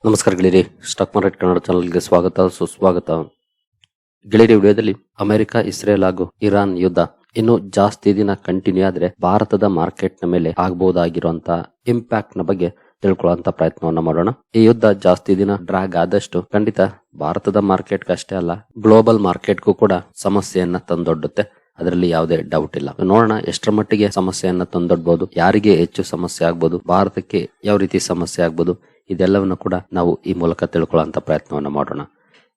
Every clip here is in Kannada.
ನಮಸ್ಕಾರ ಗೆಳೆಯರಿ, ಸ್ಟಾಕ್ ಮಾರ್ಕೆಟ್ ಕನ್ನಡ ಚಾನಲ್ಗೆ ಸ್ವಾಗತ ಸುಸ್ವಾಗತ. ಗೆಳೆಯರಿ, ವಿಡಿಯೋದಲ್ಲಿ ಅಮೆರಿಕ, ಇಸ್ರೇಲ್ ಹಾಗೂ ಇರಾನ್ ಯುದ್ಧ ಇನ್ನು ಜಾಸ್ತಿ ದಿನ ಕಂಟಿನ್ಯೂ ಆದ್ರೆ ಭಾರತದ ಮಾರ್ಕೆಟ್ ನ ಮೇಲೆ ಆಗಬಹುದಾಗಿರುವಂತಹ ಇಂಪ್ಯಾಕ್ಟ್ ನ ಬಗ್ಗೆ ತಿಳ್ಕೊಳ್ಳುವಂತ ಪ್ರಯತ್ನವನ್ನ ಮಾಡೋಣ. ಈ ಯುದ್ಧ ಜಾಸ್ತಿ ದಿನ ಡ್ರಾಗ್ ಆದಷ್ಟು ಖಂಡಿತ ಭಾರತದ ಮಾರ್ಕೆಟ್ ಅಷ್ಟೇ ಅಲ್ಲ, ಗ್ಲೋಬಲ್ ಮಾರ್ಕೆಟ್ಗೂ ಕೂಡ ಸಮಸ್ಯೆಯನ್ನ ತಂದೊಡ್ಡುತ್ತೆ. ಅದರಲ್ಲಿ ಯಾವುದೇ ಡೌಟ್ ಇಲ್ಲ. ನೋಡೋಣ ಎಷ್ಟರ ಮಟ್ಟಿಗೆ ಸಮಸ್ಯೆಯನ್ನ ತಂದೊಡ್ಬಹುದು, ಯಾರಿಗೆ ಹೆಚ್ಚು ಸಮಸ್ಯೆ ಆಗ್ಬಹುದು, ಭಾರತಕ್ಕೆ ಯಾವ ರೀತಿ ಸಮಸ್ಯೆ ಆಗ್ಬಹುದು, ಇದೆಲ್ಲವನ್ನು ಕೂಡ ನಾವು ಈ ಮೂಲಕ ತಿಳ್ಕೊಳ್ಳುವಂತ ಪ್ರಯತ್ನವನ್ನ ಮಾಡೋಣ.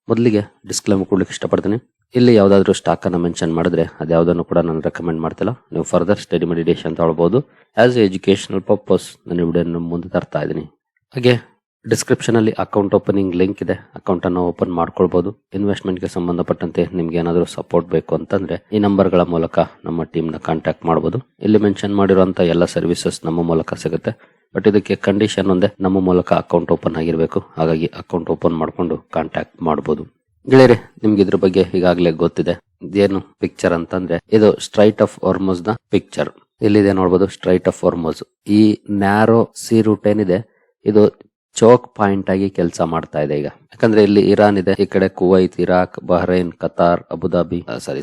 ಮೊದಲಿಗೆ ಡಿಸ್ಕ್ಲೇಮರ್ ಕೊಡ್ಲಿಕ್ಕೆ ಇಷ್ಟಪಡ್ತೀನಿ. ಇಲ್ಲಿ ಯಾವ್ದಾದ್ರು ಸ್ಟಾಕ್ ಅನ್ನ ಮೆನ್ಷನ್ ಮಾಡಿದ್ರೆ ಅದ್ಯಾವುದನ್ನು ಕೂಡ ನಾನು ರೆಕಮೆಂಡ್ ಮಾಡ್ತಿಲ್ಲ. ನೀವು ಫರ್ದರ್ ಸ್ಟಡಿ ಮೆಡಿಟೇಷನ್ ತಗೊಳ್ಬಹುದು. ಆಸ್ ಎ ಎಜುಕೇಶನಲ್ ಪರ್ಪಸ್ ನಾನು ವಿಡಿಯೋ ಮುಂದೆ ತರ್ತಾ ಇದ್ದೀನಿ. ಹಾಗೆ ಡಿಸ್ಕ್ರಿಪ್ಷನ್ ಅಲ್ಲಿ ಅಕೌಂಟ್ ಓಪನಿಂಗ್ ಲಿಂಕ್ ಇದೆ, ಅಕೌಂಟ್ ಅನ್ನು ಓಪನ್ ಮಾಡ್ಕೊಳ್ಬಹುದು. ಇನ್ವೆಸ್ಟ್ಮೆಂಟ್ ಗೆ ಸಂಬಂಧಪಟ್ಟಂತೆ ನಿಮ್ಗೆ ಏನಾದರೂ ಸಪೋರ್ಟ್ ಬೇಕು ಅಂತಂದ್ರೆ ಈ ನಂಬರ್ ಗಳ ಮೂಲಕ ನಮ್ಮ ಟೀಮ್ ನ ಕಾಂಟ್ಯಾಕ್ಟ್ ಮಾಡಬಹುದು. ಇಲ್ಲಿ ಮೆನ್ಷನ್ ಮಾಡಿರುವಂತ ಎಲ್ಲ ಸರ್ವಿಸಸ್ ನಮ್ಮ ಮೂಲಕ ಸಿಗುತ್ತೆ. ಬಟ್ ಇದಕ್ಕೆ ಕಂಡೀಷನ್ ಒಂದೇ, ನಮ್ಮ ಮೂಲಕ ಅಕೌಂಟ್ ಓಪನ್ ಆಗಿರ್ಬೇಕು. ಹಾಗಾಗಿ ಅಕೌಂಟ್ ಓಪನ್ ಮಾಡ್ಕೊಂಡು ಕಾಂಟ್ಯಾಕ್ಟ್ ಮಾಡಬಹುದು. ಗೆಳೆಯರೆ, ನಿಮ್ಗೆ ಇದ್ರ ಬಗ್ಗೆ ಈಗಾಗಲೇ ಗೊತ್ತಿದೆ. ಇದೇನು ಪಿಕ್ಚರ್ ಅಂತಂದ್ರೆ ಇದು ಸ್ಟ್ರೈಟ್ ಆಫ್ ಹಾರ್ಮುಜ್ ನ ಪಿಕ್ಚರ್. ಇಲ್ಲಿದೆ ನೋಡಬಹುದು, ಸ್ಟ್ರೈಟ್ ಆಫ್ ಹಾರ್ಮುಜ್. ಈ ನ್ಯಾರೋ ಸಿ ರೂಟ್ ಏನಿದೆ ಇದು ಚೋಕ್ ಪಾಯಿಂಟ್ ಆಗಿ ಕೆಲಸ ಮಾಡ್ತಾ ಇದೆ ಈಗ. ಯಾಕಂದ್ರೆ ಇಲ್ಲಿ ಇರಾನ್ ಇದೆ, ಈ ಕಡೆ Kuwait, Iraq, Bahrain, Qatar, Abu Dhabi,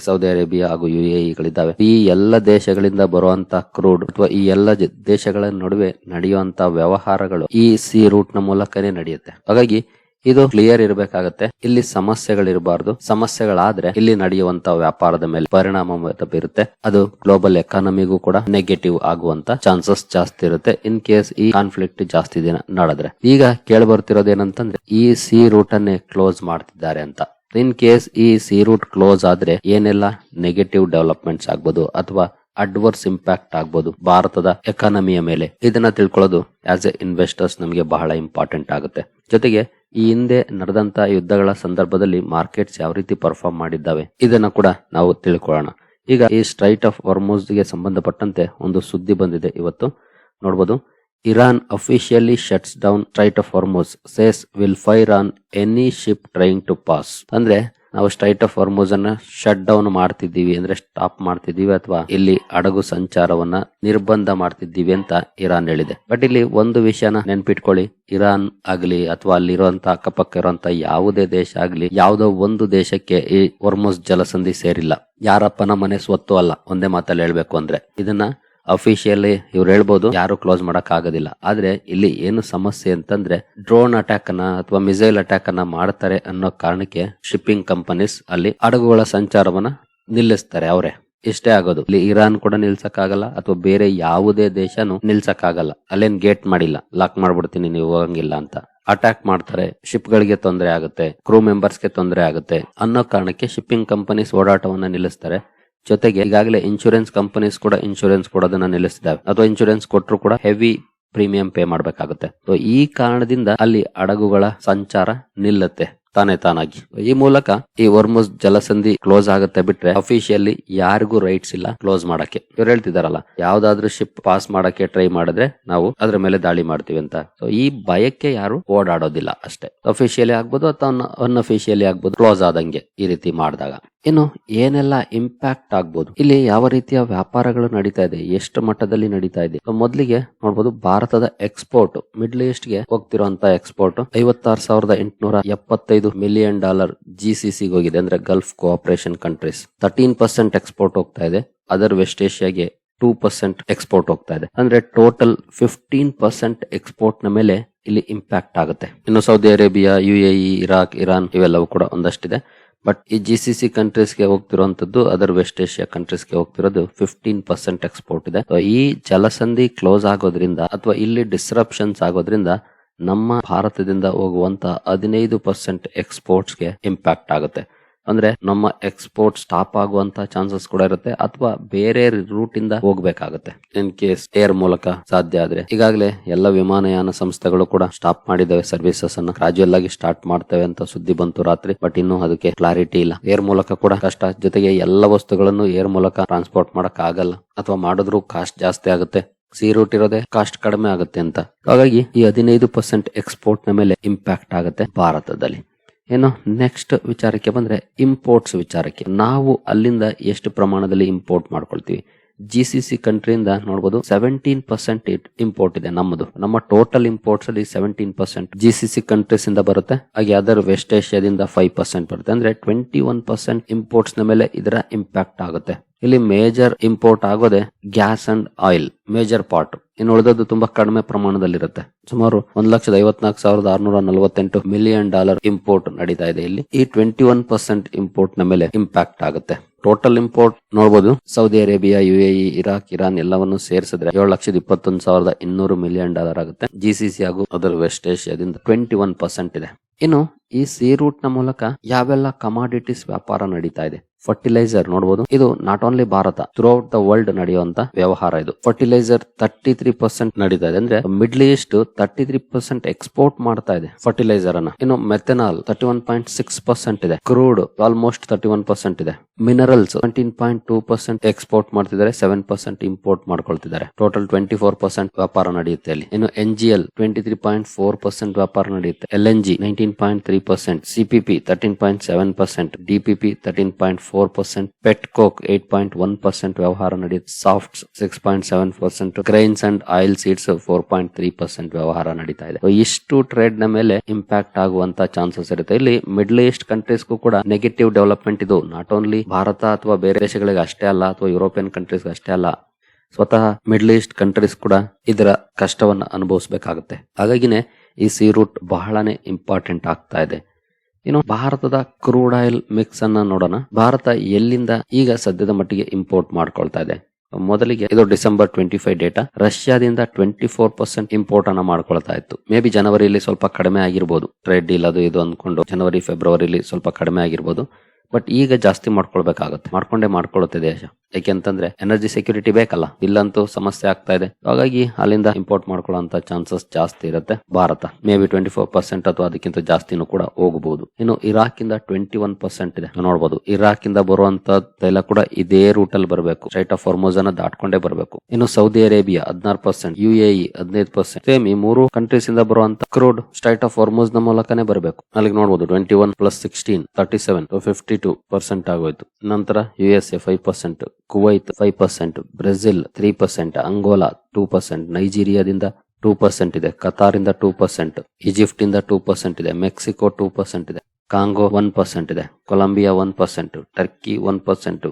Saudi Arabia ಹಾಗೂ ಯುಎಇಗಳಿದ್ದಾವೆ. ಈ ಎಲ್ಲ ದೇಶಗಳಿಂದ ಬರುವಂತ ಕ್ರೂಡ್ ಅಥವಾ ಈ ಎಲ್ಲ ದೇಶಗಳ ನಡುವೆ ನಡೆಯುವಂತ ವ್ಯವಹಾರಗಳು ಈ ಸಿ ರೂಟ್ ನ ಮೂಲಕನೇ ನಡೆಯುತ್ತೆ. ಹಾಗಾಗಿ ಇದು ಕ್ಲಿಯರ್ ಇರಬೇಕಾಗತ್ತೆ. ಇಲ್ಲಿ ಸಮಸ್ಯೆಗಳಿರಬಾರ್ದು. ಸಮಸ್ಯೆಗಳಾದ್ರೆ ಇಲ್ಲಿ ನಡೆಯುವಂತ ವ್ಯಾಪಾರದ ಮೇಲೆ ಪರಿಣಾಮ ಬೀರುತ್ತೆ. ಅದು ಗ್ಲೋಬಲ್ ಎಕಾನಮಿಗೂ ಕೂಡ ನೆಗೆಟಿವ್ ಆಗುವಂತ ಚಾನ್ಸಸ್ ಜಾಸ್ತಿ ಇರುತ್ತೆ ಇನ್ ಕೇಸ್ ಈ ಕಾನ್ಫ್ಲಿಕ್ಟ್ ಜಾಸ್ತಿ ದಿನ ನಡೆದ್ರೆ. ಈಗ ಕೇಳಬರ್ತಿರೋದೇನಂತಂದ್ರೆ ಈ ಸಿ ರೂಟ್ ಅನ್ನೇ ಕ್ಲೋಸ್ ಮಾಡ್ತಿದ್ದಾರೆ ಅಂತ. ಇನ್ ಕೇಸ್ ಈ ಸಿ ರೂಟ್ ಕ್ಲೋಸ್ ಆದ್ರೆ ಏನೆಲ್ಲ ನೆಗೆಟಿವ್ ಡೆವಲಪ್ಮೆಂಟ್ಸ್ ಆಗ್ಬೋದು ಅಥವಾ ಅಡ್ವರ್ಸ್ ಇಂಪ್ಯಾಕ್ಟ್ ಆಗ್ಬೋದು ಭಾರತದ ಎಕಾನಮಿಯ ಮೇಲೆ, ಇದನ್ನ ತಿಳ್ಕೊಳ್ಳೋದು ಆಸ್ ಎ ಇನ್ವೆಸ್ಟರ್ಸ್ ನಮಗೆ ಬಹಳ ಇಂಪಾರ್ಟೆಂಟ್ ಆಗುತ್ತೆ. ಜೊತೆಗೆ ಈ ಹಿಂದೆ ನಡೆದಂತ ಯುದ್ಧಗಳ ಸಂದರ್ಭದಲ್ಲಿ ಮಾರ್ಕೆಟ್ಸ್ ಯಾವ ರೀತಿ ಪರ್ಫಾರ್ಮ್ ಮಾಡಿದ್ದಾವೆ ಇದನ್ನ ಕೂಡ ನಾವು ತಿಳ್ಕೊಳ್ಳೋಣ. ಈಗ ಈ ಸ್ಟ್ರೈಟ್ ಆಫ್ ಹಾರ್ಮುಜ್ ಗೆ ಸಂಬಂಧಪಟ್ಟಂತೆ ಒಂದು ಸುದ್ದಿ ಬಂದಿದೆ ಇವತ್ತು. ನೋಡಬಹುದು, Iran officially shuts down strait of Hormuz, says will fire on any ship trying to pass. ಅಂದ್ರೆ ನಾವು ಸ್ಟ್ರೈಟ್ ಆಫ್ ಹಾರ್ಮುಜ್ ಅನ್ನ ಶಟ್ ಡೌನ್ ಮಾಡ್ತಿದ್ದೀವಿ ಅಂದ್ರೆ ಸ್ಟಾಪ್ ಮಾಡ್ತಿದ್ದೀವಿ ಅಥವಾ ಇಲ್ಲಿ ಹಡಗು ಸಂಚಾರವನ್ನ ನಿರ್ಬಂಧ ಮಾಡ್ತಿದ್ದೀವಿ ಅಂತ ಇರಾನ್ ಹೇಳಿದೆ. ಬಟ್ ಇಲ್ಲಿ ಒಂದು ವಿಷಯನ ನೆನ್ಪಿಟ್ಕೊಳ್ಳಿ, ಇರಾನ್ ಆಗ್ಲಿ ಅಥವಾ ಅಲ್ಲಿರುವಂತ ಅಕ್ಕಪಕ್ಕ ಇರುವಂತ ಯಾವುದೇ ದೇಶ ಆಗ್ಲಿ, ಯಾವುದೋ ಒಂದು ದೇಶಕ್ಕೆ ಈ ಹಾರ್ಮುಜ್ ಜಲಸಂಧಿ ಸೇರಿಲ್ಲ. ಯಾರಪ್ಪನ ಮನೆ ಸ್ವತ್ತು ಅಲ್ಲ, ಒಂದೇ ಮಾತಲ್ಲಿ ಹೇಳ್ಬೇಕು ಅಂದ್ರೆ. ಇದನ್ನ ಅಫಿಷಿಯಲಿ ಇವ್ರು ಹೇಳ್ಬೋದು, ಯಾರು ಕ್ಲೋಸ್ ಮಾಡಕ್ ಆಗೋದಿಲ್ಲ. ಆದ್ರೆ ಇಲ್ಲಿ ಏನು ಸಮಸ್ಯೆ ಅಂತಂದ್ರೆ ಡ್ರೋನ್ ಅಟ್ಯಾಕ್ ಅನ್ನ ಅಥವಾ ಮಿಸೈಲ್ ಅಟ್ಯಾಕ್ ಅನ್ನ ಮಾಡ್ತಾರೆ ಅನ್ನೋ ಕಾರಣಕ್ಕೆ ಶಿಪ್ಪಿಂಗ್ ಕಂಪನೀಸ್ ಅಲ್ಲಿ ಹಡಗುಗಳ ಸಂಚಾರವನ್ನ ನಿಲ್ಲಿಸ್ತಾರೆ ಅವರೇ. ಇಷ್ಟೇ ಆಗೋದು. ಇಲ್ಲಿ ಇರಾನ್ ಕೂಡ ನಿಲ್ಸಕ್ಕಾಗಲ್ಲ ಅಥವಾ ಬೇರೆ ಯಾವುದೇ ದೇಶನು ನಿಲ್ಸಕ್ಕಾಗಲ್ಲ. ಅಲ್ಲೇನ್ ಗೇಟ್ ಮಾಡಿಲ್ಲ, ಲಾಕ್ ಮಾಡ್ಬಿಡ್ತೀನಿ ನೀವು ಹೋಗಂಗಿಲ್ಲ ಅಂತ. ಅಟ್ಯಾಕ್ ಮಾಡ್ತಾರೆ, ಶಿಪ್ ಗಳಿಗೆ ತೊಂದರೆ ಆಗುತ್ತೆ, ಕ್ರೂ ಮೆಂಬರ್ಸ್ ಗೆ ತೊಂದರೆ ಆಗುತ್ತೆ ಅನ್ನೋ ಕಾರಣಕ್ಕೆ ಶಿಪ್ಪಿಂಗ್ ಕಂಪನೀಸ್ ಓಡಾಟವನ್ನ ನಿಲ್ಲಿಸ್ತಾರೆ. ಜೊತೆಗೆ ಈಗಾಗಲೇ ಇನ್ಶೂರೆನ್ಸ್ ಕಂಪನೀಸ್ ಕೂಡ ಇನ್ಶೂರೆನ್ಸ್ ಕೊಡೋದನ್ನ ನಿಲ್ಲಿಸಿದಾವೆ ಅಥವಾ ಇನ್ಶೂರೆನ್ಸ್ ಕೊಟ್ಟರು ಕೂಡ ಹೆವಿ ಪ್ರೀಮಿಯಂ ಪೇ ಮಾಡ್ಬೇಕಾಗುತ್ತೆ. ಈ ಕಾರಣದಿಂದ ಅಲ್ಲಿ ಹಡಗುಗಳ ಸಂಚಾರ ನಿಲ್ಲುತ್ತೆ ತಾನಾಗಿ. ಈ ಮೂಲಕ ಈ ಹಾರ್ಮುಜ್ ಜಲಸಂಧಿ ಕ್ಲೋಸ್ ಆಗುತ್ತೆ. ಬಿಟ್ರೆ ಅಫಿಷಿಯಲಿ ಯಾರಿಗೂ ರೈಟ್ಸ್ ಇಲ್ಲ ಕ್ಲೋಸ್ ಮಾಡಕ್ಕೆ. ಇವ್ರು ಹೇಳ್ತಿದಾರಲ್ಲ, ಯಾವ್ದಾದ್ರು ಶಿಪ್ ಪಾಸ್ ಮಾಡಕ್ಕೆ ಟ್ರೈ ಮಾಡಿದ್ರೆ ನಾವು ಅದ್ರ ಮೇಲೆ ದಾಳಿ ಮಾಡ್ತೀವಿ ಅಂತ. ಸೊ ಈ ಭಯಕ್ಕೆ ಯಾರು ಓಡಾಡೋದಿಲ್ಲ ಅಷ್ಟೇ. ಅಫಿಷಿಯಲಿ ಆಗ್ಬೋದು ಅಥವಾ ಅನ್ಅಫಿಷಿಯಲಿ ಆಗ್ಬೋದು, ಕ್ಲೋಸ್ ಆದಂಗೆ ಈ ರೀತಿ ಮಾಡಿದಾಗ. ಇನ್ನು ಏನೆಲ್ಲ ಇಂಪ್ಯಾಕ್ಟ್ ಆಗ್ಬೋದು, ಇಲ್ಲಿ ಯಾವ ರೀತಿಯ ವ್ಯಾಪಾರಗಳು ನಡೀತಾ ಇದೆ, ಎಷ್ಟು ಮಟ್ಟದಲ್ಲಿ ನಡೀತಾ ಇದೆ. ಮೊದಲಿಗೆ ನೋಡಬಹುದು, ಭಾರತದ ಎಕ್ಸ್ಪೋರ್ಟ್ ಮಿಡ್ಲ್ ಈಸ್ಟ್ ಗೆ ಹೋಗ್ತಿರುವಂತ ಎಕ್ಸ್ಪೋರ್ಟ್ 56,875 ಮಿಲಿಯನ್ ಡಾಲರ್ GCC ಹೋಗಿದೆ, ಅಂದ್ರೆ ಗಲ್ಫ್ ಕೋಆಪರೇಷನ್ ಕಂಟ್ರೀಸ್. 13% ಎಕ್ಸ್ಪೋರ್ಟ್ ಹೋಗ್ತಾ ಇದೆ. ಅದರ್ ವೆಸ್ಟ್ ಏಷ್ಯಾಗೆ 2% ಎಕ್ಸ್ಪೋರ್ಟ್ ಹೋಗ್ತಾ ಇದೆ. ಅಂದ್ರೆ ಟೋಟಲ್ 15% ಎಕ್ಸ್ಪೋರ್ಟ್ ನ ಮೇಲೆ ಇಲ್ಲಿ ಇಂಪ್ಯಾಕ್ಟ್ ಆಗುತ್ತೆ. ಇನ್ನು Saudi Arabia, UAE, Iraq, Iran ಇವೆಲ್ಲವೂ ಕೂಡ ಒಂದಷ್ಟಿದೆ. ಬಟ್ ಈ GCC ಕಂಟ್ರೀಸ್ಗೆ ಹೋಗ್ತಿರುವಂತದ್ದು ಅದರ್ ವೆಸ್ಟ್ ಏಷ್ಯಾ ಕಂಟ್ರೀಸ್ಗೆ ಹೋಗ್ತಿರೋದು 15% ಎಕ್ಸ್ಪೋರ್ಟ್ ಇದೆ. ಈ ಜಲಸಂಧಿ ಕ್ಲೋಸ್ ಆಗೋದ್ರಿಂದ ಅಥವಾ ಇಲ್ಲಿ ಡಿಸ್ರಪ್ಷನ್ಸ್ ಆಗೋದ್ರಿಂದ ನಮ್ಮ ಭಾರತದಿಂದ ಹೋಗುವಂತ 15% ಎಕ್ಸ್ಪೋರ್ಟ್ಸ್ಗೆ ಇಂಪ್ಯಾಕ್ಟ್ ಆಗುತ್ತೆ. ಅಂದ್ರೆ ನಮ್ಮ ಎಕ್ಸ್ಪೋರ್ಟ್ ಸ್ಟಾಪ್ ಆಗುವಂತ ಚಾನ್ಸಸ್ ಕೂಡ ಇರುತ್ತೆ ಅಥವಾ ಬೇರೆ ರೂಟ್ ಇಂದ ಹೋಗ್ಬೇಕಾಗುತ್ತೆ ಇನ್ ಕೇಸ್ ಏರ್ ಮೂಲಕ ಸಾಧ್ಯ ಆದ್ರೆ. ಈಗಾಗಲೇ ಎಲ್ಲ ವಿಮಾನಯಾನ ಸಂಸ್ಥೆಗಳು ಕೂಡ ಸ್ಟಾಪ್ ಮಾಡಿದಾವೆ ಸರ್ವಿಸಸ್ ಅನ್ನ. ಗ್ರಾಜುಯಲ್ ಆಗಿ ಸ್ಟಾರ್ಟ್ ಮಾಡ್ತೇವೆ ಅಂತ ಸುದ್ದಿ ಬಂತು ರಾತ್ರಿ. ಬಟ್ ಇನ್ನು ಅದಕ್ಕೆ ಕ್ಲಾರಿಟಿ ಇಲ್ಲ. ಏರ್ ಮೂಲಕ ಕೂಡ ಕಷ್ಟ. ಜೊತೆಗೆ ಎಲ್ಲ ವಸ್ತುಗಳನ್ನು ಏರ್ ಮೂಲಕ ಟ್ರಾನ್ಸ್ಪೋರ್ಟ್ ಮಾಡಕ್ ಆಗಲ್ಲ ಅಥವಾ ಮಾಡಿದ್ರು ಕಾಸ್ಟ್ ಜಾಸ್ತಿ ಆಗುತ್ತೆ. ಸಿ ರೂಟ್ ಇರೋದೇ ಕಾಸ್ಟ್ ಕಡಿಮೆ ಆಗುತ್ತೆ ಅಂತ. ಹಾಗಾಗಿ ಈ 15% ಎಕ್ಸ್ಪೋರ್ಟ್ ನ ಮೇಲೆ ಇಂಪ್ಯಾಕ್ಟ್ ಆಗುತ್ತೆ ಭಾರತದಲ್ಲಿ. ಏನು ನೆಕ್ಸ್ಟ್ ವಿಚಾರಕ್ಕೆ ಬಂದ್ರೆ ಇಂಪೋರ್ಟ್ಸ್ ವಿಚಾರಕ್ಕೆ. ನಾವು ಅಲ್ಲಿಂದ ಎಷ್ಟು ಪ್ರಮಾಣದಲ್ಲಿ ಇಂಪೋರ್ಟ್ ಮಾಡ್ಕೊಳ್ತೀವಿ. GCC ಕಂಟ್ರಿಯಿಂದ ನೋಡಬಹುದು 17% ಇಂಪೋರ್ಟ್ ಇದೆ. ನಮ್ಮ ಟೋಟಲ್ ಇಂಪೋರ್ಟ್ಸ್ ಅಲ್ಲಿ 17% GCC ಕಂಟ್ರೀಸ್ ಇಂದ ಬರುತ್ತೆ. ಹಾಗೆ ಅದರ್ ವೆಸ್ಟ್ ಏಷ್ಯಾದಿಂದ 5% ಬರುತ್ತೆ. ಅಂದ್ರೆ 21% ಇಂಪೋರ್ಟ್ಸ್ ನ ಮೇಲೆ ಇದರ ಇಂಪ್ಯಾಕ್ಟ್ ಆಗುತ್ತೆ. ಇಲ್ಲಿ ಮೇಜರ್ ಇಂಪೋರ್ಟ್ ಆಗೋದೆ gas and oil major part. ಇನ್ನು ಉಳಿದದ್ದು ತುಂಬಾ ಕಡಿಮೆ ಪ್ರಮಾಣದಲ್ಲಿರುತ್ತೆ. ಸುಮಾರು $1,54,648 ಮಿಲಿಯನ್ ಇಂಪೋರ್ಟ್ ನಡೀತಾ ಇದೆ. ಇಲ್ಲಿ ಈ 21% ಇಂಪೋರ್ಟ್ ನ ಮೇಲೆ ಇಂಪ್ಯಾಕ್ಟ್ ಆಗುತ್ತೆ. ಟೋಟಲ್ ಇಂಪೋರ್ಟ್ ನೋಡಬಹುದು, Saudi Arabia, UAE, Iraq, Iran ಎಲ್ಲವನ್ನು ಸೇರಿಸಿದ್ರೆ $7,21,200 ಮಿಲಿಯನ್ ಆಗುತ್ತೆ. GCC ಹಾಗೂ ಅದರ್ ವೆಸ್ಟ್ ಏಷ್ಯಾದಿಂದ 21% ಇದೆ. ಇನ್ನು ಈ ಸಿ ರೂಟ್ ನ ಮೂಲಕ ಯಾವೆಲ್ಲ ಕಮಾಡಿಟೀಸ್ ವ್ಯಾಪಾರ ನಡೀತಾ ಇದೆ. ಫರ್ಟಿಲೈಸರ್ ನೋಡಬಹುದು, ಇದು not only Bharat, throughout the world ನಡೆಯುವಂತ ವ್ಯವಹಾರ. ಇದು ಫರ್ಟಿಲೈಸರ್ 33% ನಡೀತಾ ಇದೆ. ಅಂದ್ರೆ ಮಿಡ್ಲ್ ಈಸ್ಟ್ 33% ಎಕ್ಸ್ಪೋರ್ಟ್ ಮಾಡ್ತಾ ಇದೆ ಫರ್ಟಿಲೈಸರ್ ಅನ್ನ. ಇನ್ನು ಮೆಥನಾಲ್ 31.6% ಇದೆ. ಕ್ರೂಡ್ ಆಲ್ಮೋಸ್ಟ್ 31% ಇದೆ. ಮಿನರಲ್ಸ್ 17.2% ಎಕ್ಸ್ಪೋರ್ಟ್ ಮಾಡ್ತಿದ್ದಾರೆ, 7% ಇಂಪೋರ್ಟ್ ಮಾಡ್ಕೊಳ್ತಿದ್ದಾರೆ. ಟೋಟಲ್ 24% ವ್ಯಾಪಾರ ನಡೆಯುತ್ತೆ ಅಲ್ಲಿ. ಇನ್ನು NGL 23.4% ವ್ಯಾಪಾರ ನಡೆಯುತ್ತೆ. LNG 19.3%, CPP 13.7%, DPP 13.4%, ಪೆಟ್ಕೋಕ್ 8.1% ವ್ಯವಹಾರ ನಡೆಯುತ್ತೆ. ಸಾಫ್ಟ್ಸ್ 6.7%, ಗ್ರೈನ್ಸ್ ಅಂಡ್ ಆಯಿಲ್ ಸೀಡ್ಸ್ 4.3% ವ್ಯವಹಾರ ನಡೀತಾ ಇದೆ. ಇಷ್ಟು ಟ್ರೇಡ್ ನ ಮೇಲೆ ಇಂಪ್ಯಾಕ್ಟ್ ಆಗುವಂತ ಚಾನ್ಸಸ್ ಇರುತ್ತೆ. ಇಲ್ಲಿ ಮಿಡ್ಲ್ ಈಸ್ಟ್ ಕಂಟ್ರೀಸ್ಗೂ ಕೂಡ ನೆಗೆಟಿವ್ ಡೆವಲಪ್ಮೆಂಟ್. ಇದು ನಾಟ್ ಓನ್ಲಿ ಭಾರತ ಅಥವಾ ಬೇರೆ ದೇಶಗಳಿಗೆ ಅಷ್ಟೇ ಅಲ್ಲ, ಅಥವಾ ಯುರೋಪಿಯನ್ ಕಂಟ್ರೀಸ್ ಅಷ್ಟೇ ಅಲ್ಲ, ಸ್ವತಃ ಮಿಡ್ಲ್ ಈಸ್ಟ್ ಕಂಟ್ರೀಸ್ ಕೂಡ ಇದರ ಕಷ್ಟವನ್ನ ಅನುಭವಿಸಬೇಕಾಗುತ್ತೆ. ಹಾಗಾಗಿನೇ ಈ ಸಿ ರೂಟ್ ಬಹಳನೇ ಇಂಪಾರ್ಟೆಂಟ್ ಆಗ್ತಾ ಇದೆ. ಇನ್ನು ಭಾರತದ ಕ್ರೂಡ್ ಆಯಿಲ್ ಮಿಕ್ಸ್ ಅನ್ನ ನೋಡೋಣ. ಭಾರತ ಎಲ್ಲಿಂದ ಈಗ ಸದ್ಯದ ಮಟ್ಟಿಗೆ ಇಂಪೋರ್ಟ್ ಮಾಡ್ಕೊಳ್ತಾ ಇದೆ. ಮೊದಲಿಗೆ ಇದು ಡಿಸೆಂಬರ್ 25 ಡೇಟಾ. ರಷ್ಯಾದಿಂದ 24% ಇಂಪೋರ್ಟ್ ಅನ್ನ ಮಾಡ್ಕೊಳ್ತಾ ಇತ್ತು. ಮೇ ಬಿ ಜನವರಿಯಲ್ಲಿ ಸ್ವಲ್ಪ ಕಡಿಮೆ ಆಗಿರ್ಬೋದು, ಟ್ರೇಡ್ ಡೀಲ್ ಅದು ಇದು ಅಂದ್ಕೊಂಡು ಜನವರಿ ಫೆಬ್ರವರಿಲಿ ಸ್ವಲ್ಪ ಕಡಿಮೆ ಆಗಿರ್ಬೋದು. ಬಟ್ ಈಗ ಜಾಸ್ತಿ ಮಾಡ್ಕೊಳ್ಬೇಕಾಗುತ್ತೆ, ಮಾಡ್ಕೊಳ್ಳುತ್ತೆ ದೇಶ. ಯಾಕೆಂತಂದ್ರೆ ಎನರ್ಜಿ ಸೆಕ್ಯೂರಿಟಿ ಬೇಕಲ್ಲ, ಇಲ್ಲಂತೂ ಸಮಸ್ಯೆ ಆಗ್ತಾ ಇದೆ. ಹಾಗಾಗಿ ಅಲ್ಲಿಂದ ಇಂಪೋರ್ಟ್ ಮಾಡ್ಕೊಳ್ಳುವಂತ ಚಾನ್ಸಸ್ ಜಾಸ್ತಿ ಇರುತ್ತೆ. ಭಾರತ ಮೇ ಬಿ 24% ಅಥವಾ ಅದಕ್ಕಿಂತ ಜಾಸ್ತಿನೂ ಕೂಡ ಹೋಗಬಹುದು. ಇನ್ನು ಇರಾಕ್ ಇಂದ 21% ಇದೆ. ನೋಡಬಹುದು, ಇರಾಕ್ ಇಂದ ಬರುವಂತ ತೈಲ ಕೂಡ ಇದೇ ರೂಟ್ ಅಲ್ಲಿ ಬರಬೇಕು, ಸ್ಟ್ರೈಟ್ ಆಫ್ ಹಾರ್ಮುಜ್ ಅನ್ನ ದಾಟ್ಕೊಂಡೇ ಬರಬೇಕು. ಇನ್ನು ಸೌದಿ ಅರೇಬಿಯಾ 16%, UAE 15%. ಸೇಮ್ ಈ ಮೂರು ಕಂಟ್ರೀಸ್ ಇಂದ ಬರುವಂತ ಕ್ರೂಡ್ ಸ್ಟ್ರೈಟ್ ಆಫ್ ಹಾರ್ಮುಜ್ ನ ಮೂಲಕನೇ ಬರಬೇಕು. ಅಲ್ಲಿಗೆ ನೋಡಬಹುದು 21 + 16 37 52% ಆಗೋಯ್ತು. ನಂತರ USA 5%, ಕುವೈತ್ 5%, ಬ್ರೆಜಿಲ್ 3%, ಅಂಗೋಲಾ 2%, ನೈಜೀರಿಯಾದಿಂದ 2% ಇದೆ, ಕತಾರ್ ಇಂದ 2%, ಈಜಿಪ್ಟ್ ಇಂದ 2% ಇದೆ, ಮೆಕ್ಸಿಕೋ 2% ಇದೆ, ಕಾಂಗೋ 1% ಇದೆ, ಕೊಲಂಬಿಯಾ 1%, ಟರ್ಕಿ 1%,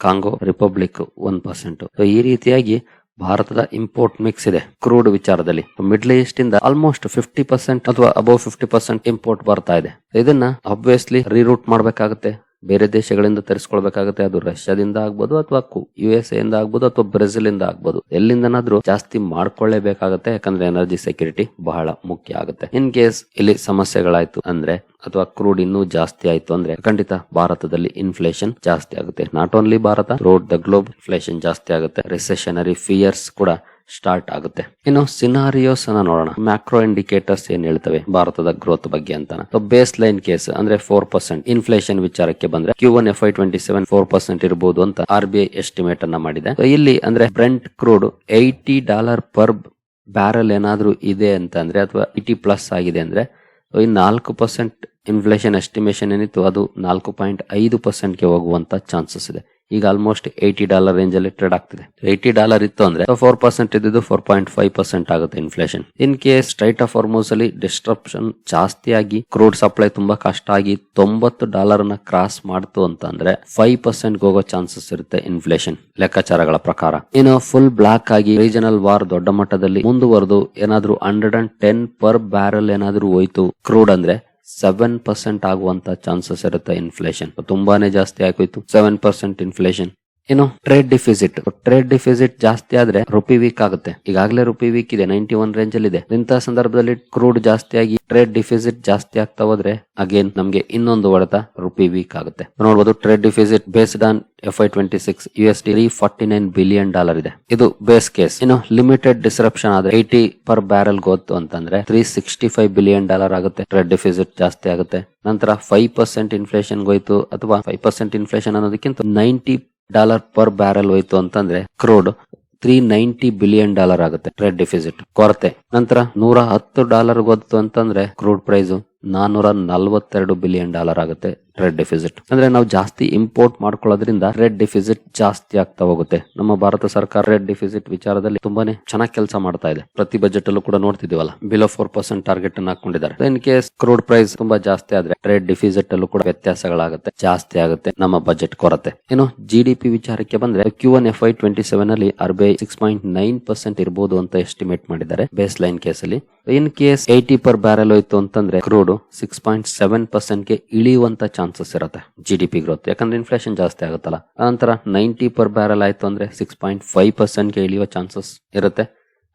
ಕಾಂಗೋ ರಿಪಬ್ಲಿಕ್ 1%. ಈ ರೀತಿಯಾಗಿ ಭಾರತದ ಇಂಪೋರ್ಟ್ ಮಿಕ್ಸ್ ಇದೆ ಕ್ರೂಡ್ ವಿಚಾರದಲ್ಲಿ. ಮಿಡ್ಲ್ ಈಸ್ಟ್ ಇಂದ ಆಲ್ಮೋಸ್ಟ್ 50% ಅಥವಾ ಅಬೌವ್ 50% ಇಂಪೋರ್ಟ್ ಬರ್ತಾ ಇದೆ. ಇದನ್ನ ಆಬ್ವಿಯಸ್ಲಿ ರೀರೂಟ್ ಮಾಡಬೇಕಾಗುತ್ತೆ, ಬೇರೆ ದೇಶಗಳಿಂದ ತರಿಸ್ಕೊಳ್ಬೇಕಾಗುತ್ತೆ. ಅದು ರಷ್ಯಾದಿಂದ ಆಗ್ಬೋದು, ಅಥವಾ USA ಇಂದ ಆಗ್ಬೋದು, ಅಥವಾ ಬ್ರೆಜಿಲ್ ಇಂದ ಆಗ್ಬೋದು. ಎಲ್ಲಿಂದನಾದ್ರೂ ಜಾಸ್ತಿ ಮಾಡ್ಕೊಳ್ಳೇಬೇಕಾಗುತ್ತೆ, ಯಾಕಂದ್ರೆ ಎನರ್ಜಿ ಸೆಕ್ಯೂರಿಟಿ ಬಹಳ ಮುಖ್ಯ ಆಗುತ್ತೆ. ಇನ್ ಕೇಸ್ ಇಲ್ಲಿ ಸಮಸ್ಯೆಗಳಾಯ್ತು ಅಂದ್ರೆ, ಅಥವಾ ಕ್ರೂಡ್ ಇನ್ನೂ ಜಾಸ್ತಿ ಆಯ್ತು ಅಂದ್ರೆ, ಖಂಡಿತ ಭಾರತದಲ್ಲಿ ಇನ್ಫ್ಲೇಷನ್ ಜಾಸ್ತಿ ಆಗುತ್ತೆ. Not only Bharat, throughout the globe inflation ಜಾಸ್ತಿ ಆಗುತ್ತೆ. ರಿಸೆಷನರಿ ಫಿಯರ್ಸ್ ಕೂಡ ಸ್ಟಾರ್ಟ್ ಆಗುತ್ತೆ. ಇನ್ನು ಸಿನಾರಿಯೋಸ್ ಅನ್ನ ನೋಡೋಣ. ಮ್ಯಾಕ್ರೋ ಇಂಡಿಕೇಟರ್ಸ್ ಏನ್ ಹೇಳ್ತವೆ ಭಾರತದ ಗ್ರೋತ್ ಬಗ್ಗೆ ಅಂತ. ಬೇಸ್ ಲೈನ್ ಕೇಸ್ ಅಂದ್ರೆ 4% ಇನ್ಫ್ಲೇಷನ್ ವಿಚಾರಕ್ಕೆ ಬಂದ್ರೆ Q1 FY27 4% ಇರಬಹುದು ಅಂತ RBI ಎಸ್ಟಿಮೇಟ್ ಅನ್ನ ಮಾಡಿದೆ. ಇಲ್ಲಿ ಅಂದ್ರೆ ಬ್ರೆಂಟ್ ಕ್ರೂಡ್ $80 ಪರ್ ಬ್ಯಾರಲ್ ಏನಾದ್ರೂ ಇದೆ ಅಂತ ಅಂದ್ರೆ, ಅಥವಾ 80+ ಆಗಿದೆ ಅಂದ್ರೆ, ಈ 4% ಇನ್ಫ್ಲೇಷನ್ ಎಸ್ಟಿಮೇಷನ್ ಏನಿತ್ತು ಅದು 4.5% ಗೆ ಹೋಗುವಂತ ಚಾನ್ಸಸ್ ಇದೆ. ಈಗ ಆಲ್ಮೋಸ್ಟ್ $80 ರೇಂಜ್ ಅಲ್ಲಿ ಟ್ರೇಡ್ ಆಗ್ತಿದೆ. $80 ಇತ್ತು ಅಂದ್ರೆ 4% ಇದ್ದು 4.5% ಆಗುತ್ತೆ inflation. In case straight of Hormuz ಅಲ್ಲಿ ಡಿಸ್ಟ್ರಪ್ಷನ್ ಜಾಸ್ತಿ ಆಗಿ ಕ್ರೂಡ್ ಸಪ್ಲೈ ತುಂಬಾ ಕಷ್ಟ ಆಗಿ $90 ಕ್ರಾಸ್ ಮಾಡ್ತು ಅಂತಂದ್ರೆ 5% ಹೋಗೋ ಚಾನ್ಸಸ್ ಇರುತ್ತೆ ಇನ್ಫ್ಲೇಷನ್ ಲೆಕ್ಕಾಚಾರಗಳ ಪ್ರಕಾರ. ಇನ್ನು ಫುಲ್ ಬ್ಲಾಕ್ ಆಗಿ ರೀಜನಲ್ ವಾರ್ ದೊಡ್ಡ ಮಟ್ಟದಲ್ಲಿ ಮುಂದುವರೆದು ಏನಾದ್ರೂ 110 ಪರ್ ಬ್ಯಾರಲ್ ಏನಾದ್ರೂ ಹೋಯ್ತು ಕ್ರೂಡ್ ಅಂದ್ರೆ 7% ಆಗುವಂತ ಚಾನ್ಸಸ್ ಇರುತ್ತೆ ಇನ್ಫ್ಲೇಷನ್. ತುಂಬಾನೇ ಜಾಸ್ತಿ ಆಗೋಯ್ತು 7% ಇನ್ಫ್ಲೇಷನ್. ಇನ್ನು ಟ್ರೇಡ್ ಡಿಫಿಸಿಟ್ ಜಾಸ್ತಿ ಆದ್ರೆ ರುಪಿ ವೀಕ್ ಆಗುತ್ತೆ. ಈಗಾಗಲೇ ರುಪಿ ವೀಕ್ ಇದೆ, 91 ರೇಂಜ್ ಅಲ್ಲಿ ಇದೆ. ಇಂತಹ ಸಂದರ್ಭದಲ್ಲಿ ಕ್ರೂಡ್ ಜಾಸ್ತಿ ಆಗಿ ಟ್ರೇಡ್ ಡಿಫಿಸಿಟ್ ಜಾಸ್ತಿ ಆಗ್ತಾ ಹೋದ್ರೆ ಅಗೇನ್ ನಮ್ಗೆ ಇನ್ನೊಂದು ಹೊಡೆತ, ರುಪಿ ವೀಕ್ ಆಗುತ್ತೆ. ನೋಡಬಹುದು, trade deficit based on FY26 USD $349 billion ಇದೆ. ಇದು ಬೇಸ್ ಕೇಸ್. ಇನ್ನು ಲಿಮಿಟೆಡ್ ಡಿಸ್ರಪ್ಷನ್ ಆದ್ರೆ 80 ಪರ್ ಬ್ಯಾರಲ್ ಗೊತ್ತು ಅಂತಂದ್ರೆ $365 ಬಿಲಿಯನ್ ಆಗುತ್ತೆ. ಟ್ರೇಡ್ ಡಿಫಿಸಿಟ್ ಜಾಸ್ತಿ ಆಗುತ್ತೆ. ನಂತರ 5% ಇನ್ಫ್ಲೇಷನ್ ಹೋಯ್ತು, ಅಥವಾ 5% ಇನ್ಫ್ಲೇಷನ್ ಅನ್ನೋದಕ್ಕಿಂತ $90 ಪರ್ ಬ್ಯಾರಲ್ ಹೋಯ್ತು ಅಂತಂದ್ರೆ ಕ್ರೂಡ್ $390 ಬಿಲಿಯನ್ ಆಗುತ್ತೆ ಟ್ರೇಡ್ ಡಿಫಿಸಿಟ್ ಕೊರತೆ. ನಂತರ $110 ಗೊತ್ತು ಅಂತಂದ್ರೆ ಕ್ರೂಡ್ ಪ್ರೈಸ್ $442 ಬಿಲಿಯನ್ ಆಗುತ್ತೆ ಟ್ರೇಡ್ ಡೆಫಿಸಿಟ್. ಅಂದ್ರೆ ನಾವು ಜಾಸ್ತಿ ಇಂಪೋರ್ಟ್ ಮಾಡ್ಕೊಳ್ಳೋದ್ರಿಂದ ಟ್ರೇಡ್ ಡೆಫಿಸಿಟ್ ಜಾಸ್ತಿ ಆಗ್ತಾ ಹೋಗುತ್ತೆ. ನಮ್ಮ ಭಾರತ ಸರ್ಕಾರ ಟ್ರೇಡ್ ಡೆಫಿಸಿಟ್ ವಿಚಾರದಲ್ಲಿ ತುಂಬಾನೇ ಚೆನ್ನಾಗಿ ಕೆಲಸ ಮಾಡ್ತಾ ಇದೆ. ಪ್ರತಿ ಬಜೆಟ್ ಅಲ್ಲೂ ಕೂಡ ನೋಡ್ತಿದೀವಲ್ಲ, ಬಿಲೋ 4% ಟಾರ್ಗೆಟ್ ಅನ್ನು ಹಾಕೊಂಡಿದ್ದಾರೆ. ಇನ್ ಕೇಸ್ ಕ್ರೂಡ್ ಪ್ರೈಸ್ ತುಂಬಾ ಜಾಸ್ತಿ ಆದ್ರೆ ಟ್ರೇಡ್ ಡೆಫಿಸಿಟ್ ಅಲ್ಲೂ ಕೂಡ ವ್ಯತ್ಯಾಸಗಳಾಗುತ್ತೆ, ಜಾಸ್ತಿ ಆಗುತ್ತೆ ನಮ್ಮ ಬಜೆಟ್ ಕೊರತೆ. ಇನ್ನು GDP ವಿಚಾರಕ್ಕೆ ಬಂದ್ರೆ Q1 FY27 ಅಲ್ಲಿ RBI 6.9% ಇರಬಹುದು ಅಂತ ಎಸ್ಟಿಮೇಟ್ ಮಾಡಿದ್ದಾರೆ ಬೇಸ್ ಲೈನ್ ಕೇಸ್ ಅಲ್ಲಿ. ಇನ್ ಕೇಸ್ 80 ಪರ್ ಬ್ಯಾರೆಲ್ ಹೋಯ್ತು ಅಂತಂದ್ರೆ ಕ್ರೂಡ್ 6.7% ಗೆ ಇಳಿಯುವಂತ ಚಾನ್ಸಸ್ ಇರುತ್ತೆ GDP ಗ್ರೋತ್, ಯಾಕಂದ್ರೆ ಇನ್ಫ್ಲೇಷನ್ ಜಾಸ್ತಿ ಆಗುತ್ತಲ್ಲ. ನಂತರ 90 ಪರ್ ಬ್ಯಾರೆಲ್ ಆಯ್ತು ಅಂದ್ರೆ 6.5% ಗೆ ಇಳಿಯುವ ಚಾನ್ಸಸ್ ಇರುತ್ತೆ.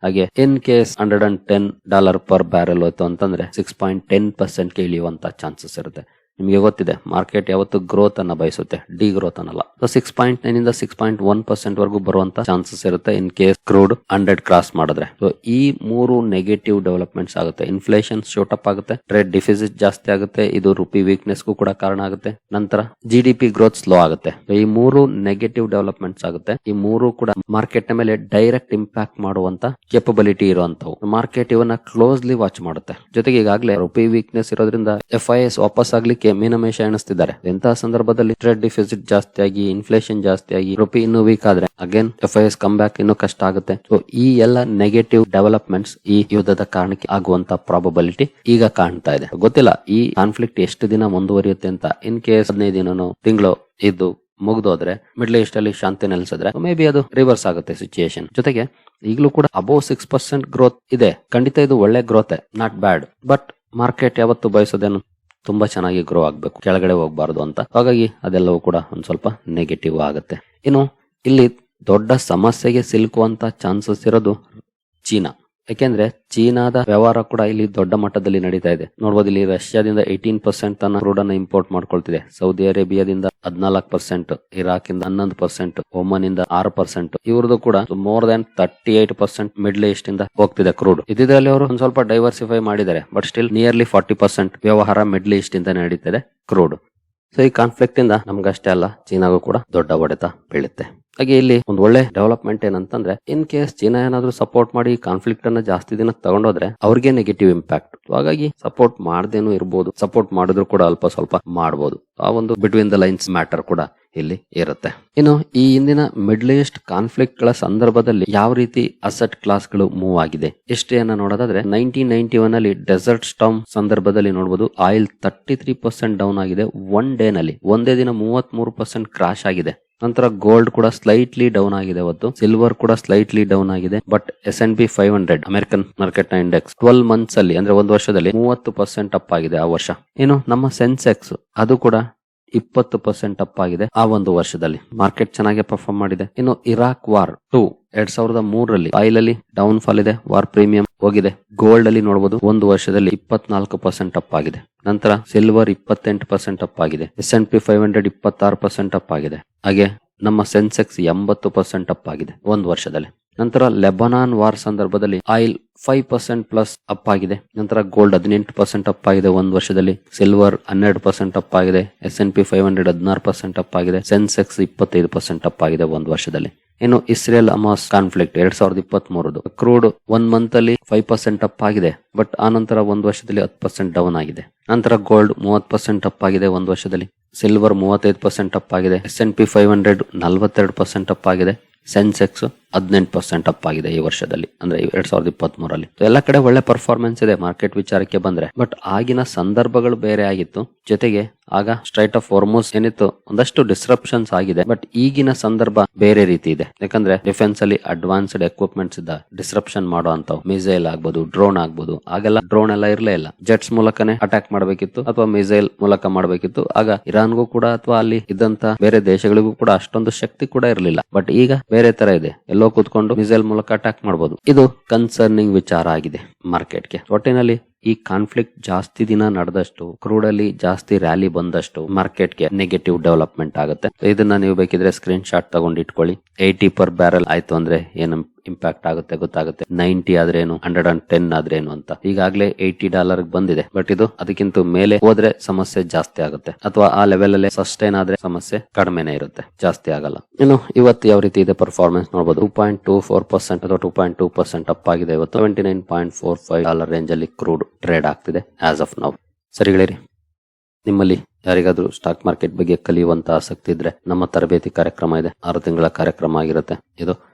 ಹಾಗೆ ಇನ್ ಕೇಸ್ $110 ಪರ್ ಬ್ಯಾರೆಲ್ ಹೋಯ್ತು ಅಂತಂದ್ರೆ 6.10% ಗೆ ಇಳಿಯುವಂತ ಚಾನ್ಸಸ್ ಇರುತ್ತೆ. ನಿಮಗೆ ಗೊತ್ತಿದೆ ಮಾರ್ಕೆಟ್ ಯಾವತ್ತು ಗ್ರೋತ್ ಅನ್ನ ಬಯಸುತ್ತೆ, ಡಿ ಗ್ರೋತ್ ಅನ್ನಲ್ಲ. 6.9 ಇಂದ 6.1% ವರೆಗೂ ಬರುವಂತ ಚಾನ್ಸಸ್ ಇರುತ್ತೆ ಇನ್ ಕೇಸ್ ಕ್ರೂಡ್ 100 ಕ್ರಾಸ್ ಮಾಡಿದ್ರೆ. ಸೊ ಈ ಮೂರು ನೆಗೆಟಿವ್ ಡೆವಲಪ್ಮೆಂಟ್ಸ್ ಆಗುತ್ತೆ. ಇನ್ಫ್ಲೇಷನ್ ಶೋಟಪ್ ಆಗುತ್ತೆ, ಟ್ರೇಡ್ ಡಿಫಿಸಿಟ್ ಜಾಸ್ತಿ ಆಗುತ್ತೆ, ಇದು ರುಪಿ ವೀಕ್ನೆಸ್ ಗೂ ಕೂಡ ಕಾರಣ ಆಗುತ್ತೆ. ನಂತರ GDP ಗ್ರೋತ್ ಸ್ಲೋ ಆಗುತ್ತೆ. ಈ ಮೂರು ನೆಗೆಟಿವ್ ಡೆವಲಪ್ಮೆಂಟ್ಸ್ ಆಗುತ್ತೆ. ಈ ಮೂರು ಕೂಡ ಮಾರ್ಕೆಟ್ ನ ಮೇಲೆ ಡೈರೆಕ್ಟ್ ಇಂಪ್ಯಾಕ್ಟ್ ಮಾಡುವಂತ ಕೆಪಬಿಲಿಟಿ ಇರುವಂತವು. ಮಾರ್ಕೆಟ್ ಇವನ್ನ ಕ್ಲೋಸ್ಲಿ ವಾಚ್ ಮಾಡುತ್ತೆ. ಜೊತೆಗೆ ಈಗಾಗಲೇ ರುಪಿ ವೀಕ್ನೆಸ್ ಇರೋದ್ರಿಂದ FIS ವಾಪಸ್ ಆಗ್ಲಿಕ್ಕೆ ಮೀನಮೇಷ ಎಣಿಸ್ತಿದ್ದಾರೆ. ಇಂತಹ ಸಂದರ್ಭದಲ್ಲಿ ಟ್ರೇಡ್ ಡಿಫಿಸಿಟ್ ಜಾಸ್ತಿ ಆಗಿ ಇನ್ಫ್ಲೇಷನ್ ಜಾಸ್ತಿ ಆಗಿ ರುಪಿ ಇನ್ನೂ ವೀಕ್ ಆದ್ರೆ ಅಗೇನ್ FIS ಕಮ್ ಬ್ಯಾಕ್ ಇನ್ನೂ ಕಷ್ಟ ಆಗುತ್ತೆ. ಸೊ ಈ ಎಲ್ಲ ನೆಗೆಟಿವ್ ಡೆವಲಪ್ಮೆಂಟ್ಸ್ ಈ ಯುದ್ಧದ ಕಾರಣಕ್ಕೆ ಆಗುವಂತ ಪ್ರಾಬಬಿಲಿಟಿ ಈಗ ಕಾಣ್ತಾ ಇದೆ. ಗೊತ್ತಿಲ್ಲ ಈ ಕಾನ್ಫ್ಲಿಕ್ಟ್ ಎಷ್ಟು ದಿನ ಮುಂದುವರಿಯುತ್ತೆ ಅಂತ. ಇನ್ ಕೇಸ್ 15 ದಿನನೋ ತಿಂಗಳು ಇದು ಮುಗ್ದೋದ್ರೆ ಮಿಡ್ಲ್ ಈಸ್ಟ್ ಅಲ್ಲಿ ಶಾಂತಿ ನೆಲೆಸಿದ್ರೆ ಮೇ ಬಿ ಅದು ರಿವರ್ಸ್ ಆಗುತ್ತೆ ಸಿಚುಯೇಷನ್. ಜೊತೆಗೆ ಈಗಲೂ ಕೂಡ ಅಬೋವ್ 6% ಗ್ರೋತ್ ಇದೆ. ಖಂಡಿತ ಇದು ಒಳ್ಳೆ growth, not bad. But market ಯಾವತ್ತು ಬಯಸೋದೇನು ತುಂಬಾ ಚೆನ್ನಾಗಿ ಗ್ರೋ ಆಗ್ಬೇಕು, ಕೆಳಗಡೆ ಹೋಗ್ಬಾರ್ದು ಅಂತ. ಹಾಗಾಗಿ ಅದೆಲ್ಲವೂ ಕೂಡ ಒಂದ್ ಸ್ವಲ್ಪ ನೆಗೆಟಿವ್ ಆಗುತ್ತೆ. ಇನ್ನು ಇಲ್ಲಿ ದೊಡ್ಡ ಸಮಸ್ಯೆಗೆ ಸಿಲುಕುವಂತ ಚಾನ್ಸಸ್ ಇರೋದು ಚೀನಾ. ಯಾಕೆಂದ್ರೆ ಚೀನಾದ ವ್ಯವಹಾರ ಕೂಡ ಇಲ್ಲಿ ದೊಡ್ಡ ಮಟ್ಟದಲ್ಲಿ ನಡೀತಾ ಇದೆ. ನೋಡಬಹುದು, ಇಲ್ಲಿ ರಷ್ಯಾದಿಂದ 18% ತನ್ನ ಕ್ರೂಡ್ ಅನ್ನು ಇಂಪೋರ್ಟ್ ಮಾಡ್ಕೊಳ್ತಿದೆ. ಸೌದಿ ಅರೇಬಿಯಾದಿಂದ 14%, ಇರಾಕ್ ಇಂದ 11%, ಒಮನ್ ಇಂದ 6%. ಇವ್ರದ್ದು ಕೂಡ ಮೋರ್ ದನ್ 38% ಮಿಡ್ಲ್ ಈಸ್ಟ್ ಇಂದ ಹೋಗ್ತಿದೆ ಕ್ರೂಡ್. ಇದರಲ್ಲಿ ಅವರು ಒಂದ್ ಸ್ವಲ್ಪ ಡೈವರ್ಸಿಫೈ ಮಾಡಿದ್ದಾರೆ, ಬಟ್ ಸ್ಟಿಲ್ ನಿಯರ್ಲಿ 40% ವ್ಯವಹಾರ ಮಿಡ್ಲ್ ಈಸ್ಟ್ ಇಂದ ನಡೀತಿದೆ ಕ್ರೂಡ್. ಸೊ ಈ ಕಾನ್ಫ್ಲಿಕ್ಟ್ ಇಂದ ನಮ್ಗಷ್ಟೇ ಅಲ್ಲ, ಚೀನಾಗೂ ಕೂಡ ದೊಡ್ಡ ಹೊಡೆತ ಬೀಳುತ್ತೆ. ಹಾಗೆ ಇಲ್ಲಿ ಒಂದು ಒಳ್ಳೆ ಡೆವಲಪ್ಮೆಂಟ್ ಏನಂತಂದ್ರೆ, ಇನ್ ಕೇಸ್ ಚೀನಾ ಏನಾದ್ರೂ ಸಪೋರ್ಟ್ ಮಾಡಿ ಕಾನ್ಫ್ಲಿಕ್ಟ್ ಅನ್ನ ಜಾಸ್ತಿ ದಿನ ತಗೊಂಡೋದ್ರೆ ಅವ್ರಿಗೆ ನೆಗೆಟಿವ್ ಇಂಪ್ಯಾಕ್ಟ್. ಹಾಗಾಗಿ ಸಪೋರ್ಟ್ ಮಾಡದೇನು ಇರ್ಬೋದು, ಸಪೋರ್ಟ್ ಮಾಡಿದ್ರು ಕೂಡ ಅಲ್ಪ ಸ್ವಲ್ಪ ಮಾಡಬಹುದು. ಆ ಒಂದು ಬಿಟ್ವೀನ್ ದ ಲೈನ್ಸ್ ಮ್ಯಾಟರ್ ಕೂಡ ಇಲ್ಲಿ ಇರುತ್ತೆ. ಇನ್ನು ಈ ಹಿಂದಿನ ಮಿಡ್ಲ್ ಈಸ್ಟ್ ಕಾನ್ಫ್ಲಿಕ್ಟ್ ಗಳ ಸಂದರ್ಭದಲ್ಲಿ ಯಾವ ರೀತಿ ಅಸೆಟ್ ಕ್ಲಾಸ್ ಗಳು ಮೂವ್ ಆಗಿದೆ ಎಷ್ಟೇ ಅನ್ನ ನೋಡೋದಾದ್ರೆ 1991 ಅಲ್ಲಿ ಡೆಸರ್ಟ್ ಸ್ಟಾರ್ಮ್ ಸಂದರ್ಭದಲ್ಲಿ ನೋಡಬಹುದು, ಆಯಿಲ್ 33% ಡೌನ್ ಆಗಿದೆ ಒನ್ ಡೇ ನಲ್ಲಿ. ಒಂದೇ ದಿನ 33% ಕ್ರಾಶ್ ಆಗಿದೆ. ನಂತರ ಗೋಲ್ಡ್ ಕೂಡ ಸ್ಲೈಟ್ಲಿ ಡೌನ್ ಆಗಿದೆ ಅವತ್ತು. ಸಿಲ್ವರ್ ಕೂಡ ಸ್ಲೈಟ್ಲಿ ಡೌನ್ ಆಗಿದೆ. ಬಟ್ S&P 500 ಅಮೆರಿಕನ್ ಮಾರ್ಕೆಟ್ ನ ಇಂಡೆಕ್ಸ್ 12 ಮಂತ್ಸ್ ಅಲ್ಲಿ ಅಂದ್ರೆ ಒಂದು ವರ್ಷದಲ್ಲಿ 30% ಅಪ್ ಆಗಿದೆ ಆ ವರ್ಷ. ಇನ್ನು ನಮ್ಮ ಸೆನ್ಸೆಕ್ಸ್ ಅದು ಕೂಡ 20% ಅಪ್ ಆಗಿದೆ ಆ ಒಂದು ವರ್ಷದಲ್ಲಿ. ಮಾರ್ಕೆಟ್ ಚೆನ್ನಾಗಿ ಪರ್ಫಾರ್ಮ್ ಮಾಡಿದೆ. ಇನ್ನು ಇರಾಕ್ ವಾರ್ 2003 ಆಯಿಲ್ ಅಲ್ಲಿ ಡೌನ್ ಫಾಲ್ ಇದೆ, ವಾರ್ ಪ್ರೀಮಿಯಂ ಹೋಗಿದೆ. ಗೋಲ್ಡ್ ಅಲ್ಲಿ ನೋಡಬಹುದು ಒಂದು ವರ್ಷದಲ್ಲಿ 24% ಅಪ್ ಆಗಿದೆ. ನಂತರ ಸಿಲ್ವರ್ 28% ಅಪ್ ಆಗಿದೆ. S&P 500 26% ಅಪ್ ಆಗಿದೆ. ಹಾಗೆ ನಮ್ಮ ಸೆನ್ಸೆಕ್ಸ್ 80% ಅಪ್ ಆಗಿದೆ ಒಂದು ವರ್ಷದಲ್ಲಿ. ನಂತರ ಲೆಬನಾನ್ ವಾರ್ ಸಂದರ್ಭದಲ್ಲಿ ಆಯಿಲ್ 5% ಪ್ಲಸ್ ಅಪ್ ಆಗಿದೆ. ನಂತರ ಗೋಲ್ಡ್ 18% ಅಪ್ ಆಗಿದೆ ಒಂದು ವರ್ಷದಲ್ಲಿ. ಸಿಲ್ವರ್ 12% ಅಪ್ ಆಗಿದೆ. S&P 500 16% ಅಪ್ ಆಗಿದೆ. ಸೆನ್ಸೆಕ್ಸ್ 25% ಅಪ್ ಆಗಿದೆ ಒಂದು ವರ್ಷದಲ್ಲಿ. ಇನ್ನು Israel Hamas conflict 2023 crude 1 month ಅಲ್ಲಿ 5% ಅಪ್ ಆಗಿದೆ. ಬಟ್ ಆ ನಂತರ ಒಂದು ವರ್ಷದಲ್ಲಿ 10% ಡೌನ್ ಆಗಿದೆ. ನಂತರ ಗೋಲ್ಡ್ 30% ಅಪ್ ಆಗಿದೆ ಒಂದು ವರ್ಷದಲ್ಲಿ. ಸಿಲ್ವರ್ 35% ಅಪ್ ಆಗಿದೆ. S&P 500 42% ಅಪ್ ಆಗಿದೆ. ಸೆನ್ಸೆಕ್ಸ್ 18% ಅಪ್ ಆಗಿದೆ ಈ ವರ್ಷದಲ್ಲಿ, ಅಂದ್ರೆ 2023 ಎಲ್ಲ ಕಡೆ ಒಳ್ಳೆ ಪರ್ಫಾರ್ಮೆನ್ಸ್ ಇದೆ ಮಾರ್ಕೆಟ್ ವಿಚಾರಕ್ಕೆ ಬಂದ್ರೆ. ಬಟ್ ಆಗಿನ ಸಂದರ್ಭಗಳು ಬೇರೆ ಆಗಿತ್ತು. ಜೊತೆಗೆ ಆಗ ಸ್ಟ್ರೈಟ್ ಆಫ್ ಹಾರ್ಮುಜ್ ಏನಿತ್ತು ಒಂದಷ್ಟು ಡಿಸ್ರಪ್ಷನ್ಸ್ ಆಗಿದೆ. ಬಟ್ ಈಗಿನ ಸಂದರ್ಭ ಬೇರೆ ರೀತಿ ಇದೆ. ಯಾಕಂದ್ರೆ ಡಿಫೆನ್ಸ್ ಅಲ್ಲಿ ಅಡ್ವಾನ್ಸ್ಡ್ ಎಕ್ವಿಪ್ಮೆಂಟ್ಸ್ ಇದ್ದ ಡಿಸ್ರಪ್ಷನ್ ಮಾಡೋ ಅಂತವ್ ಮಿಸೈಲ್ ಆಗ್ಬೋದು, ಡ್ರೋನ್ ಆಗ್ಬೋದು. ಆಗೆಲ್ಲ ಡ್ರೋನ್ ಎಲ್ಲ ಇರ್ಲೇ ಇಲ್ಲ. ಜೆಟ್ಸ್ ಮೂಲಕನೇ ಅಟ್ಯಾಕ್ ಮಾಡಬೇಕಿತ್ತು ಅಥವಾ ಮಿಸೈಲ್ ಮೂಲಕ ಮಾಡಬೇಕಿತ್ತು. ಆಗ ಇರಾನ್ಗೂ ಕೂಡ ಅಥವಾ ಅಲ್ಲಿ ಇದ್ದಂತ ಬೇರೆ ದೇಶಗಳಿಗೂ ಕೂಡ ಅಷ್ಟೊಂದು ಶಕ್ತಿ ಕೂಡ ಇರಲಿಲ್ಲ. ಬಟ್ ಈಗ ಬೇರೆ ತರ ಇದೆ. ಎಲ್ಲೋ ಕೂತ್ಕೊಂಡು ಮಿಸೈಲ್ ಮೂಲಕ ಅಟ್ಯಾಕ್ ಮಾಡಬಹುದು. ಇದು ಕನ್ಸರ್ನಿಂಗ್ ವಿಚಾರ ಆಗಿದೆ ಮಾರ್ಕೆಟ್ಗೆ. ಒಟ್ಟಿನಲ್ಲಿ ಈ ಕಾನ್ಫ್ಲಿಕ್ಟ್ ಜಾಸ್ತಿ ದಿನ ನಡೆದಷ್ಟು, ಕ್ರೂಡ್ ಅಲ್ಲಿ ಜಾಸ್ತಿ ರ್ಯಾಲಿ ಬಂದಷ್ಟು ಮಾರ್ಕೆಟ್ಗೆ ನೆಗೆಟಿವ್ ಡೆವಲಪ್ಮೆಂಟ್ ಆಗುತ್ತೆ. ಇದನ್ನ ನೀವು ಬೇಕಿದ್ರೆ ಸ್ಕ್ರೀನ್ ಶಾಟ್ ತಗೊಂಡು ಇಟ್ಕೊಳ್ಳಿ. 80 ಪರ್ ಬ್ಯಾರಲ್ ಆಯ್ತು ಅಂದ್ರೆ ಏನು ಇಂಪ್ಯಾಕ್ಟ್ ಆಗುತ್ತೆ ಗೊತ್ತಾಗುತ್ತೆ. 90 ಆದ್ರೇನು, 110 ಆದ್ರೇನು ಅಂತ. ಈಗಾಗಲೇ $80 ಬಂದಿದೆ. ಬಟ್ ಇದು ಅದಕ್ಕಿಂತ ಮೇಲೆ ಹೋದ್ರೆ ಸಮಸ್ಯೆ ಜಾಸ್ತಿ ಆಗುತ್ತೆ, ಅಥವಾ ಆ ಲೆವೆಲ್ ಅಲ್ಲೇ ಸಸ್ಟೈನ್ ಆದ್ರೆ ಸಮಸ್ಯೆ ಕಡಿಮೆನೆ ಇರುತ್ತೆ, ಜಾಸ್ತಿ ಆಗಲ್ಲ. ಇನ್ನು ಇವತ್ತು ಯಾವ ರೀತಿ ಇದೆ ಪರ್ಫಾರ್ಮೆನ್ಸ್ ನೋಡಬಹುದು. 2.24% ಅಥವಾ 2.2% ಅಪ್ ಆಗಿದೆ ಇವತ್ತು. $79.45 ರೇಂಜ್ ಅಲ್ಲಿ ಕ್ರೂಡ್ ಟ್ರೇಡ್ ಆಗ್ತಿದೆ ಆಸ್ ಆಫ್ ನೌ. ಸರಿ ಗೆಳೆಯರಿ, ನಿಮ್ಮಲ್ಲಿ ಯಾರಿಗಾದ್ರೂ ಸ್ಟಾಕ್ ಮಾರ್ಕೆಟ್ ಬಗ್ಗೆ ಕಲಿಯುವಂತ ಆಸಕ್ತಿ ಇದ್ರೆ ನಮ್ಮ ತರಬೇತಿ ಕಾರ್ಯಕ್ರಮ ಇದೆ. 6 ತಿಂಗಳ ಕಾರ್ಯಕ್ರಮ ಆಗಿರುತ್ತೆ.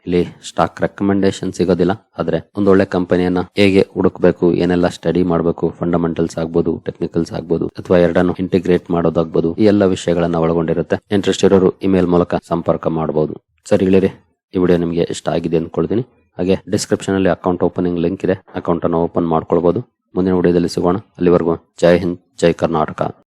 ಇಲ್ಲಿ ಸ್ಟಾಕ್ ರೆಕಮೆಂಡೇಶನ್ ಸಿಗೋದಿಲ್ಲ, ಆದ್ರೆ ಒಂದೊಳ್ಳೆ ಕಂಪನಿಯನ್ನ ಹೇಗೆ ಹುಡುಕ್ಬೇಕು, ಏನೆಲ್ಲ ಸ್ಟಡಿ ಮಾಡಬೇಕು, ಫಂಡಮೆಂಟಲ್ಸ್ ಆಗ್ಬೋದು, ಟೆಕ್ನಿಕಲ್ಸ್ ಆಗ್ಬೋದು, ಅಥವಾ ಎರಡನ್ನು ಇಂಟಿಗ್ರೇಟ್ ಮಾಡೋದಾಗ್ಬೋದು, ಈ ಎಲ್ಲ ವಿಷಯಗಳನ್ನ ಒಳಗೊಂಡಿರುತ್ತೆ. ಇಂಟ್ರೆಸ್ಟ್ ಇರೋರು ಇಮೇಲ್ ಮೂಲಕ ಸಂಪರ್ಕ ಮಾಡಬಹುದು. ಸರಿ ಗೆಳೆಯರೇ, ಈ ವಿಡಿಯೋ ನಿಮಗೆ ಇಷ್ಟ ಆಗಿದೆ ಅಂದ್ಕೊಳ್ತೀನಿ. ಹಾಗೆ ಡಿಸ್ಕ್ರಿಪ್ಷನ್ ಅಲ್ಲಿ ಅಕೌಂಟ್ ಓಪನಿಂಗ್ ಲಿಂಕ್ ಇದೆ, ಅಕೌಂಟ್ ಅನ್ನು ಓಪನ್ ಮಾಡ್ಕೊಳ್ಬಹುದು. ಮುಂದಿನ ವಿಡಿಯೋದಲ್ಲಿ ಸಿಗೋಣ. ಅಲ್ಲಿವರೆಗೂ ಜೈ ಹಿಂದ್, ಜೈ ಕರ್ನಾಟಕ.